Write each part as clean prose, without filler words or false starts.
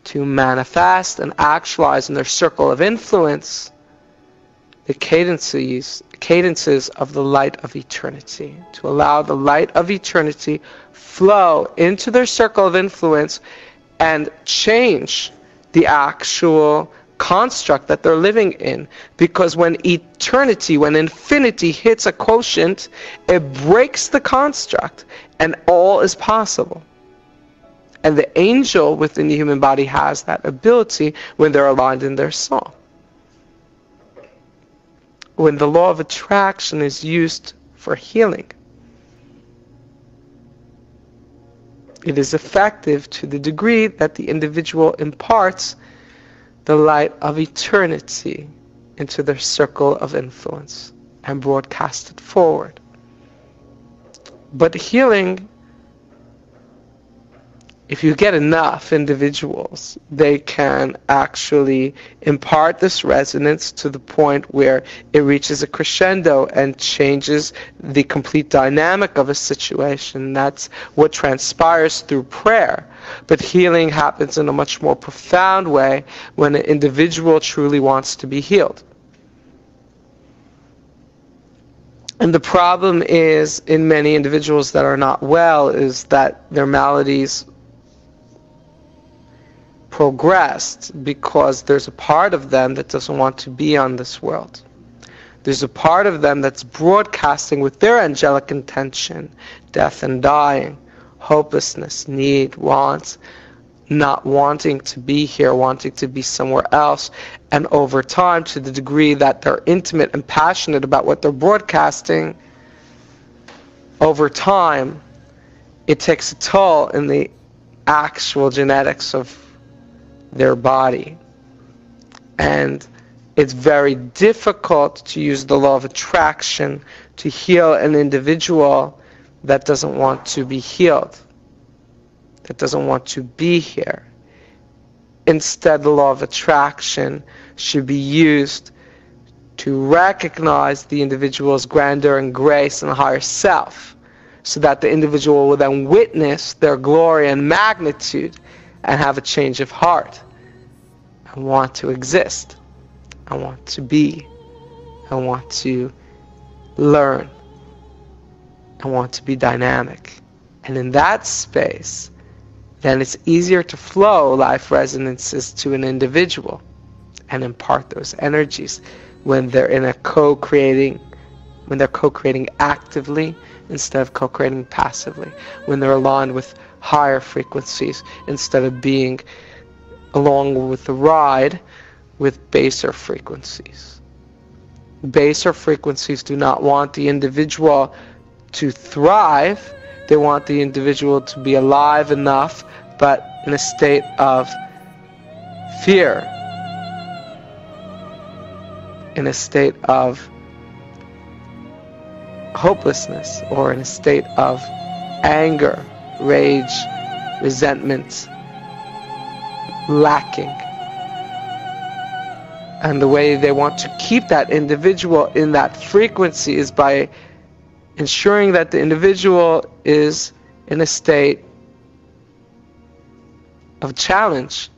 to manifest and actualize in their circle of influence the cadences of the light of eternity, to allow the light of eternity flow into their circle of influence and change the actual construct that they're living in. Because when eternity, when infinity hits a quotient, it breaks the construct and all is possible. And the angel within the human body has that ability when they're aligned in their soul. When the law of attraction is used for healing, it is effective to the degree that the individual imparts the light of eternity into their circle of influence and broadcasts it forward. But healing, if you get enough individuals, they can actually impart this resonance to the point where it reaches a crescendo and changes the complete dynamic of a situation. That's what transpires through prayer. But healing happens in a much more profound way when an individual truly wants to be healed. And the problem is, in many individuals that are not well, is that their maladies progressed because there's a part of them that doesn't want to be on this world. There's a part of them that's broadcasting with their angelic intention death and dying, hopelessness, need, wants, not wanting to be here, wanting to be somewhere else. And over time, to the degree that they're intimate and passionate about what they're broadcasting, over time it takes a toll in the actual genetics of their body. And it's very difficult to use the law of attraction to heal an individual that doesn't want to be healed, that doesn't want to be here. Instead, the law of attraction should be used to recognize the individual's grandeur and grace and higher self, so that the individual will then witness their glory and magnitude and have a change of heart and want to exist, and want to be, and want to learn, and want to be dynamic. And in that space, then it's easier to flow life resonances to an individual and impart those energies when they're in a co-creating, when they're co-creating actively instead of co-creating passively, when they're aligned with higher frequencies instead of being along with the ride with baser frequencies. Baser frequencies do not want the individual to thrive. They want the individual to be alive enough, but in a state of fear, in a state of hopelessness, or in a state of anger, rage, resentment, lacking. And the way they want to keep that individual in that frequency is by ensuring that the individual is in a state of challenge,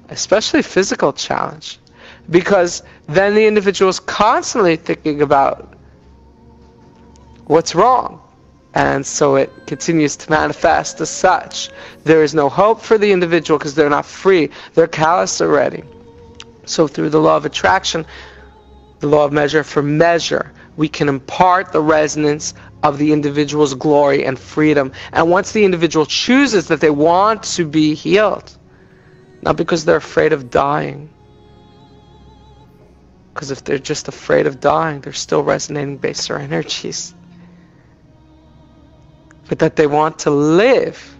especially physical challenge, because then the individual is constantly thinking about what's wrong, and so it continues to manifest as such. There is no hope for the individual because they're not free, they're callous already. So through the law of attraction, the law of measure for measure, we can impart the resonance of the individual's glory and freedom. And once the individual chooses that they want to be healed, not because they're afraid of dying, because if they're just afraid of dying, they're still resonating baser energies, but that they want to live,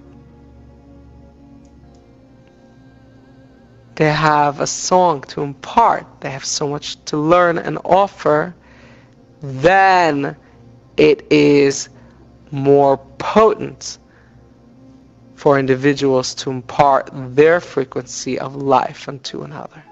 they have a song to impart, they have so much to learn and offer, then it is more potent for individuals to impart their frequency of life unto another.